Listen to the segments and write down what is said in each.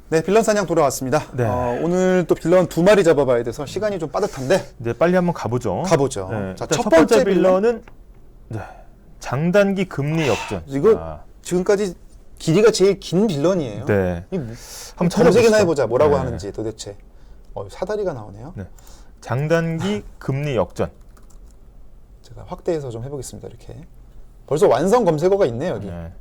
네, 빌런 사냥 돌아왔습니다. 네. 오늘 또 빌런 2마리 잡아봐야 돼서 시간이 좀 빠듯한데 네, 빨리 한번 가보죠. 가보죠. 네. 자, 첫 번째 빌런은 네, 장단기 금리 역전. 이거 지금까지 길이가 제일 긴 빌런이에요. 네. 한번 검색이나 해보자. 뭐라고 네. 하는지 도대체. 사다리가 나오네요. 네. 장단기 금리 역전. 제가 확대해서 좀 해보겠습니다. 이렇게. 벌써 완성 검색어가 있네요, 여기. 네.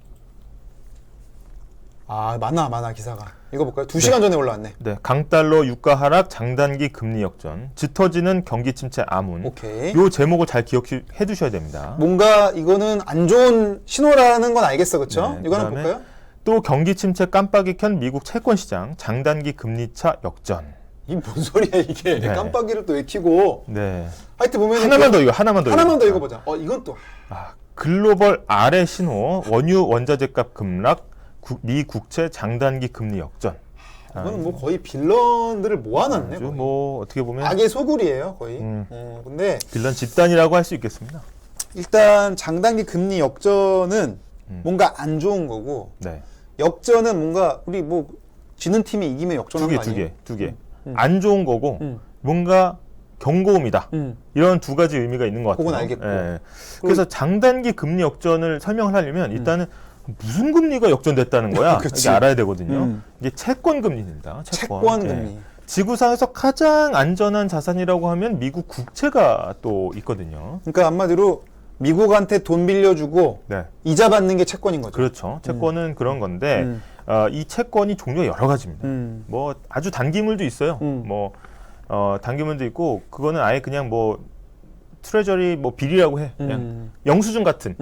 많아 기사가. 읽어볼까요? 2시간 전에 올라왔네. 네, 강달러 유가 하락, 장단기 금리 역전, 짙어지는 경기 침체 암운. 오케이. 요 제목을 잘 기억해 두셔야 됩니다. 뭔가 이거는 안 좋은 신호라는 건 알겠어, 그렇죠? 네, 이거 한번 그다음에 볼까요? 또 경기 침체 깜빡이 켠 미국 채권 시장, 장단기 금리차 역전. 이 뭔 소리야 이게? 네. 깜빡이를 또 왜 켜고? 네. 하여튼 보면 하나만 더 하나만 더 읽어보자. 이건 또 글로벌 아래 신호, 원유 원자재 값 급락, 미 국채 장단기 금리 역전. 이거는 뭐 거의 빌런들을 모아놨네. 아주 거의. 뭐 어떻게 보면 악의 소굴이에요, 거의. 근데 빌런 집단이라고 할 수 있겠습니다. 일단 장단기 금리 역전은 뭔가 안 좋은 거고, 네. 역전은 뭔가 우리 뭐 지는 팀이 이기면 역전하는 거 아니에요? 두 개. 안 좋은 거고 뭔가 경고음이다. 이런 두 가지 의미가 있는 것 같아요. 그건 알겠고. 예. 그래서 장단기 금리 역전을 설명을 하려면 일단은 무슨 금리가 역전됐다는 거야? 그치. 이게 알아야 되거든요. 이게 채권 금리입니다. 채권 금리. 예. 지구상에서 가장 안전한 자산이라고 하면 미국 국채가 또 있거든요. 그러니까 한마디로 미국한테 돈 빌려주고 네. 이자 받는 게 채권인 거죠. 그렇죠. 채권은 그런 건데 이 채권이 종류가 여러 가지입니다. 뭐 아주 단기물도 있어요. 뭐 단기물도 있고 그거는 아예 그냥 뭐 트레저리 뭐 빌이라고 해. 그냥 영수증 같은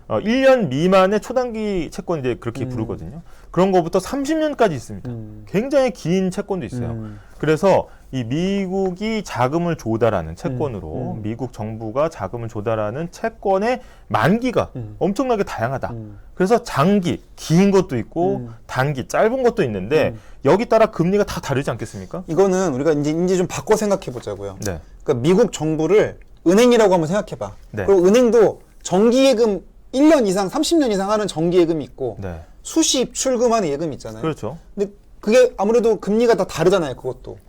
1년 미만의 초단기 채권 이제 그렇게 부르거든요. 그런 거부터 30년까지 있습니다. 굉장히 긴 채권도 있어요. 그래서 이 미국이 자금을 조달하는 채권으로 미국 정부가 자금을 조달하는 채권의 만기가 엄청나게 다양하다. 그래서 장기, 긴 것도 있고 단기, 짧은 것도 있는데 여기 따라 금리가 다 다르지 않겠습니까? 이거는 우리가 이제 좀 바꿔 생각해 보자고요. 네. 그러니까 미국 정부를 은행이라고 한번 생각해 봐. 네. 그리고 은행도 정기예금 1년 이상, 30년 이상 하는 정기예금이 있고 네. 수시 입출금하는 예금이 있잖아요. 그렇죠. 근데 그게 아무래도 금리가 다 다르잖아요, 그것도.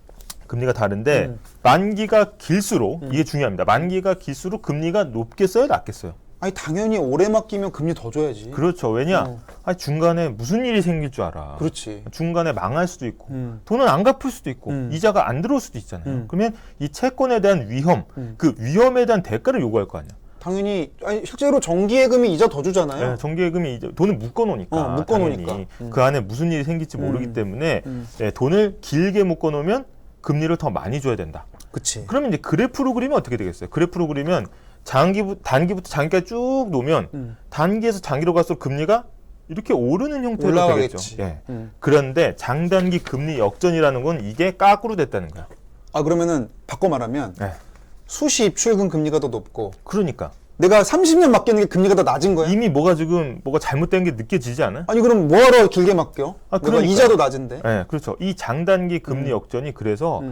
금리가 다른데 만기가 길수록 이게 중요합니다. 만기가 길수록 금리가 높겠어요, 낮겠어요? 아니 당연히 오래 맡기면 금리 더 줘야지. 그렇죠. 왜냐? 아니, 중간에 무슨 일이 생길 줄 알아. 그렇지. 중간에 망할 수도 있고 돈은 안 갚을 수도 있고 이자가 안 들어올 수도 있잖아요. 그러면 이 채권에 대한 위험, 그 위험에 대한 대가를 요구할 거 아니야. 당연히 실제로 정기예금이 이자 더 주잖아요. 네, 정기예금이 이제 돈을 묶어놓으니까. 묶어놓으니까. 그 안에 무슨 일이 생길지 모르기 때문에 네, 돈을 길게 묶어놓으면 금리를 더 많이 줘야 된다. 그치. 그러면 이제 그래프로 그리면 어떻게 되겠어요? 그래프로 그리면 단기부터 장기까지 쭉 놓으면 단기에서 장기로 갈수록 금리가 이렇게 오르는 형태로 올라가겠지. 되겠죠. 예. 그런데 장단기 금리 역전이라는 건 이게 거꾸로 됐다는 거야. 그러면은 바꿔 말하면 네. 수시 입출금 금리가 더 높고 그러니까 내가 30년 맡기는 게 금리가 더 낮은 거야? 이미 뭐가 잘못된 게 느껴지지 않아? 아니 그럼 뭐하러 길게 맡겨? 내가 그러니까요. 이자도 낮은데. 네, 그렇죠. 이 장단기 금리 역전이 그래서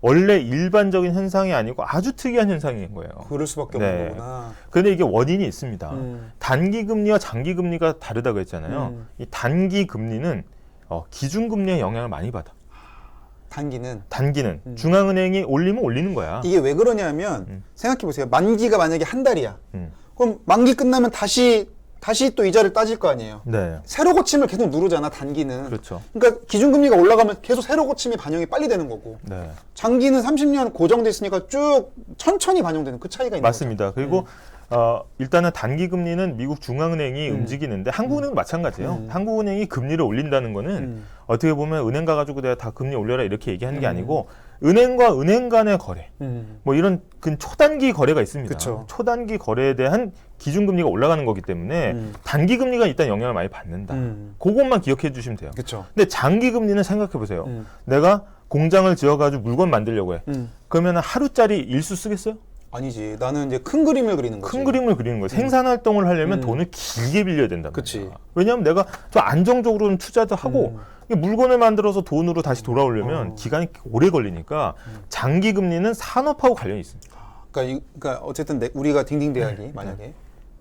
원래 일반적인 현상이 아니고 아주 특이한 현상인 거예요. 그럴 수밖에 네. 없는 거구나. 그런데 이게 원인이 있습니다. 단기 금리와 장기 금리가 다르다고 했잖아요. 이 단기 금리는 기준 금리에 영향을 많이 받아. 단기는 중앙은행이 올리면 올리는 거야. 이게 왜 그러냐면 생각해 보세요. 만기가 만약에 한 달이야. 그럼 만기 끝나면 다시 또 이자를 따질 거 아니에요. 네. 세로 고침을 계속 누르잖아, 단기는. 그렇죠. 그러니까 기준금리가 올라가면 계속 세로 고침이 반영이 빨리 되는 거고. 네. 장기는 30년 고정돼 있으니까 쭉 천천히 반영되는 그 차이가 있는 맞습니다. 그리고 일단은 단기 금리는 미국 중앙은행이 움직이는데 한국은행도 마찬가지예요. 한국은행이 금리를 올린다는 거는 어떻게 보면 은행 가가지고 내가 다 금리 올려라 이렇게 얘기하는 게 아니고 은행과 은행 간의 거래, 뭐 이런 초단기 거래가 있습니다. 그쵸. 초단기 거래에 대한 기준금리가 올라가는 거기 때문에 단기 금리가 일단 영향을 많이 받는다. 그것만 기억해 주시면 돼요. 그렇죠. 근데 장기 금리는 생각해 보세요. 내가 공장을 지어가지고 물건 만들려고 해. 그러면 하루짜리 일수 쓰겠어요? 아니지. 나는 이제 큰 그림을 그리는 거지. 큰 그림을 그리는 거예요. 생산 활동을 하려면 돈을 길게 빌려야 된단 그치. 말이야. 왜냐하면 내가 좀 안정적으로는 투자도 하고 물건을 만들어서 돈으로 다시 돌아오려면 기간이 오래 걸리니까 장기 금리는 산업하고 관련이 있습니다. 그러니까 어쨌든 우리가 딩딩 대학이 만약에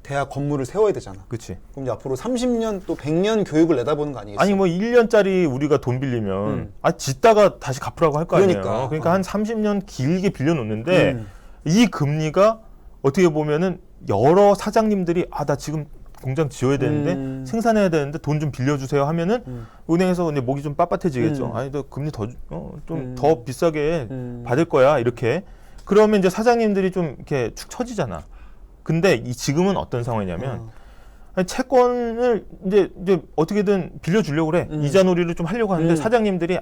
대학 건물을 세워야 되잖아. 그치. 그럼 이제 앞으로 30년 또 100년 교육을 내다보는 거 아니겠어요? 아니 뭐 1년짜리 우리가 돈 빌리면 짓다가 다시 갚으라고 할 거 아니에요. 그러니까 한 30년 길게 빌려놓는데 이 금리가 어떻게 보면은 여러 사장님들이 나 지금 공장 지어야 되는데 생산해야 되는데 돈 좀 빌려주세요 하면은 은행에서 이제 목이 좀 빳빳해지겠죠. 아니 너 금리 좀 더 비싸게 받을 거야 이렇게. 그러면 이제 사장님들이 좀 이렇게 축 처지잖아. 근데 지금은 어떤 상황이냐면 아니, 채권을 이제 어떻게든 빌려주려고 그래. 이자 놀이를 좀 하려고 하는데 사장님들이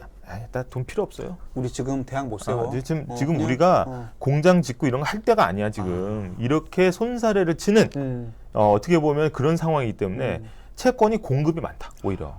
나 돈 필요 없어요. 우리 지금 대학 못 세워. 지금 우리가 공장 짓고 이런 거 할 때가 아니야 지금. 이렇게 손사래를 치는 어떻게 보면 그런 상황이기 때문에 채권이 공급이 많다 오히려.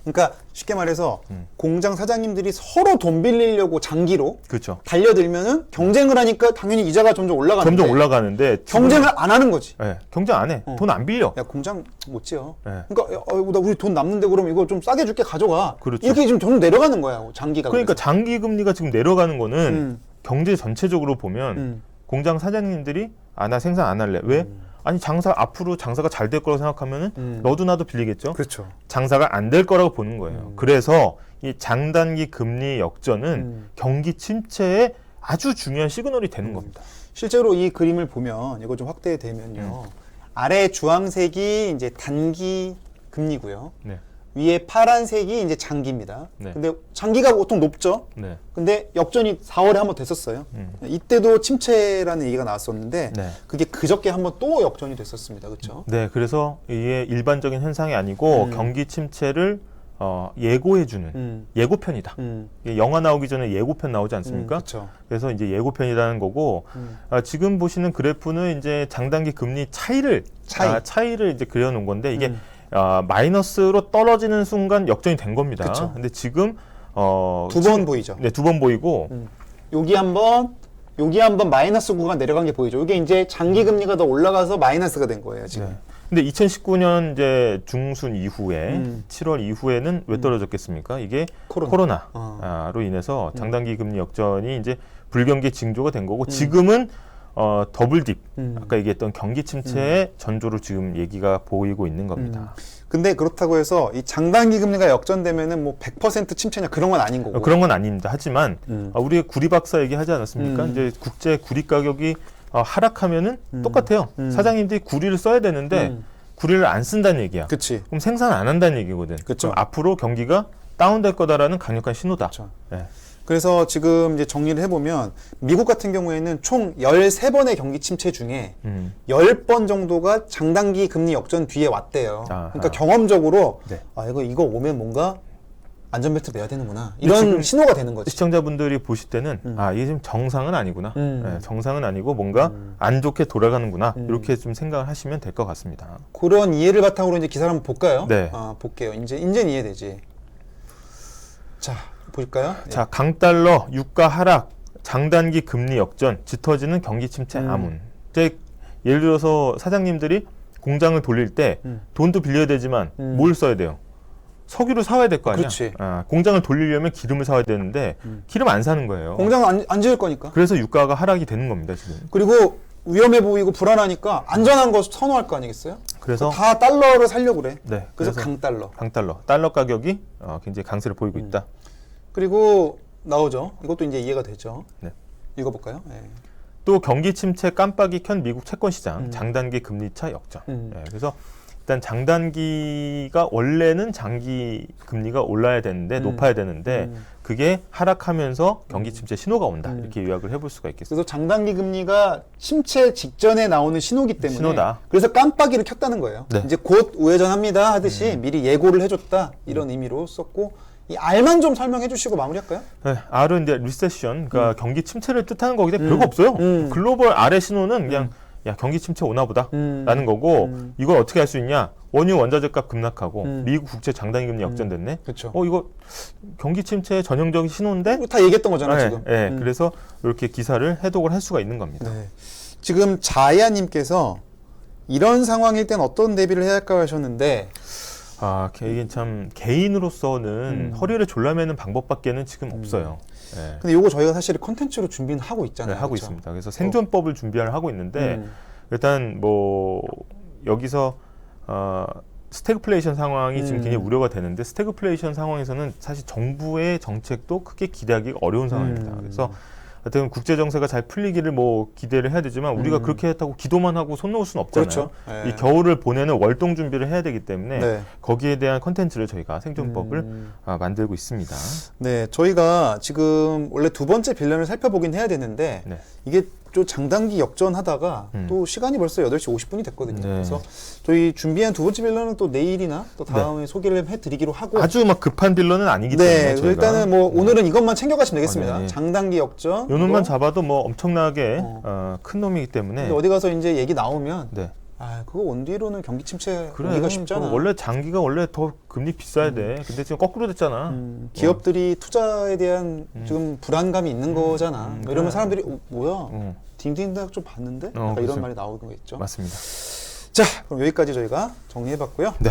그러니까 쉽게 말해서 공장 사장님들이 서로 돈 빌리려고 장기로 그렇죠. 달려들면은 경쟁을 하니까 당연히 이자가 점점 올라가는데 경쟁을 안 하는 거지. 네, 경쟁 안 해. 돈 안 빌려. 야 공장 못 지어. 네. 그러니까 나 우리 돈 남는데 그럼 이거 좀 싸게 줄게 가져가. 그렇죠. 이렇게 지금 좀 내려가는 거야 장기가. 그러니까 그래서. 장기 금리가 지금 내려가는 거는 경제 전체적으로 보면 공장 사장님들이 나 생산 안 할래. 왜? 아니 앞으로 장사가 잘 될 거라고 생각하면은 너도 나도 빌리겠죠. 그렇죠. 장사가 안 될 거라고 보는 거예요. 그래서 이 장단기 금리 역전은 경기 침체에 아주 중요한 시그널이 되는 겁니다. 실제로 이 그림을 보면 이거 좀 확대되면요. 아래 주황색이 이제 단기 금리고요. 네. 위에 파란색이 이제 장기입니다. 네. 근데 장기가 보통 높죠. 네. 근데 역전이 4월에 한번 됐었어요. 이때도 침체라는 얘기가 나왔었는데 네. 그게 그저께 한번 또 역전이 됐었습니다. 그렇죠? 네, 그래서 이게 일반적인 현상이 아니고 경기 침체를 예고해주는 예고편이다. 영화 나오기 전에 예고편 나오지 않습니까? 그렇죠. 그래서 이제 예고편이라는 거고 지금 보시는 그래프는 이제 장단기 금리 차이를 이제 그려놓은 건데 이게 마이너스로 떨어지는 순간 역전이 된 겁니다. 그쵸. 근데 지금 두 번 보이죠. 네, 두 번 보이고 여기 한번 마이너스 구간 내려간 게 보이죠. 이게 이제 장기 금리가 더 올라가서 마이너스가 된 거예요, 지금. 네. 근데 2019년 이제 중순 이후에 7월 이후에는 왜 떨어졌겠습니까? 이게 코로나로 인해서 장단기 금리 역전이 이제 불경기 징조가 된 거고 지금은 더블 딥, 아까 얘기했던 경기 침체의 전조로 지금 얘기가 보이고 있는 겁니다. 근데 그렇다고 해서 이 장단기 금리가 역전되면은 뭐 100% 침체냐 그런 건 아닌 거고. 그런 건 아닙니다. 하지만 우리 구리 박사 얘기하지 않았습니까? 이제 국제 구리 가격이 하락하면은 똑같아요. 사장님들이 구리를 써야 되는데 구리를 안 쓴다는 얘기야. 그치. 그럼 생산 안 한다는 얘기거든. 그쵸. 그럼 앞으로 경기가 다운될 거다라는 강력한 신호다. 네. 그래서 지금 이제 정리를 해보면 미국 같은 경우에는 총 13번의 경기 침체 중에 10번 정도가 장단기 금리 역전 뒤에 왔대요. 그러니까 경험적으로 네. 이거 오면 뭔가 안전벨트 매야 되는구나. 이런 신호가 되는 거지. 시청자분들이 보실 때는 이게 지금 정상은 아니구나. 네, 정상은 아니고 뭔가 안 좋게 돌아가는구나. 이렇게 좀 생각을 하시면 될 것 같습니다. 그런 이해를 바탕으로 이제 기사를 한번 볼까요? 네. 볼게요. 이제 이해되지. 자, 볼까요? 자, 강달러 유가 하락, 장단기 금리 역전, 짙어지는 경기 침체 암운. 예를 들어서 사장님들이 공장을 돌릴 때 돈도 빌려야 되지만 뭘 써야 돼요? 석유를 사와야 될 거 아니야? 그렇지. 공장을 돌리려면 기름을 사와야 되는데 기름 안 사는 거예요. 공장은 안 지을 거니까. 그래서 유가가 하락이 되는 겁니다, 지금. 그리고 위험해 보이고 불안하니까 안전한 거 선호할 거 아니겠어요? 그래서 다 달러를 살려고 그래. 네, 그래서 강달러. 달러 가격이 굉장히 강세를 보이고 있다. 그리고 나오죠. 이것도 이제 이해가 되죠. 네. 읽어볼까요? 네. 또 경기 침체 깜빡이 켠 미국 채권 시장 장단기 금리 차 역전. 그래서 일단 장단기가 원래는 장기 금리가 올라야 되는데 높아야 되는데 그게 하락하면서 경기 침체 신호가 온다. 이렇게 요약을 해볼 수가 있겠습니다. 그래서 장단기 금리가 침체 직전에 나오는 신호기 때문에 신호다. 그래서 깜빡이를 켰다는 거예요. 네. 이제 곧 우회전합니다 하듯이 미리 예고를 해줬다 이런 의미로 썼고 이 R만 좀 설명해 주시고 마무리할까요? 네, R은 이제 리세션, 그러니까 경기 침체를 뜻하는 거기 때문에 별거 없어요. 글로벌 R의 신호는 그냥 경기 침체 오나 보다 라는 거고 이걸 어떻게 할 수 있냐? 원유 원자재 값 급락하고 미국 국채 장단기 금리 역전됐네. 그렇죠. 이거 경기 침체의 전형적인 신호인데 다 얘기했던 거잖아요, 지금. 네, 그래서 이렇게 기사를 해독을 할 수가 있는 겁니다. 네. 지금 자야님께서 이런 상황일 땐 어떤 대비를 해야 할까 하셨는데 이게 참 개인으로서는 허리를 졸라매는 방법밖에는 지금 없어요. 네. 근데 이거 저희가 사실 컨텐츠로 준비는 하고 있잖아요. 네, 하고 그렇죠? 있습니다. 그래서 생존법을 준비를 하고 있는데 일단 뭐 여기서 스태그플레이션 상황이 지금 굉장히 우려가 되는데 스태그플레이션 상황에서는 사실 정부의 정책도 크게 기대하기가 어려운 상황입니다. 그래서 하여튼 국제 정세가 잘 풀리기를 뭐 기대를 해야 되지만 우리가 그렇게 했다고 기도만 하고 손 놓을 수는 없잖아요. 그렇죠. 네. 이 겨울을 보내는 월동 준비를 해야 되기 때문에 네. 거기에 대한 컨텐츠를 저희가 생존법을 만들고 있습니다. 네, 저희가 지금 원래 두 번째 빌런을 살펴보긴 해야 되는데 네. 이게 또 장단기 역전하다가 또 시간이 벌써 8시 50분이 됐거든요. 네. 그래서 저희 준비한 두 번째 빌런은 또 내일이나 또 다음에 소개를 해드리기로 하고 아주 막 급한 빌런은 아니기 네, 때문에 저희가 일단은 뭐 오늘은 이것만 챙겨가시면 되겠습니다. 네. 장단기 역전. 요 놈만 이거. 잡아도 뭐 엄청나게 큰 놈이기 때문에 근데 어디 가서 이제 얘기 나오면 네. 아, 그거 원뒤로는 경기 침체 그래, 오기가 쉽잖아. 원래 장기가 원래 더 금리 비싸야 돼. 근데 지금 거꾸로 됐잖아. 기업들이 투자에 대한 지금 불안감이 있는 거잖아. 뭐 이러면 사람들이 뭐야? 딩딩당 좀 봤는데? 약간 그렇죠. 이런 말이 나오겠죠. 맞습니다. 자, 그럼 여기까지 저희가 정리해봤고요. 네.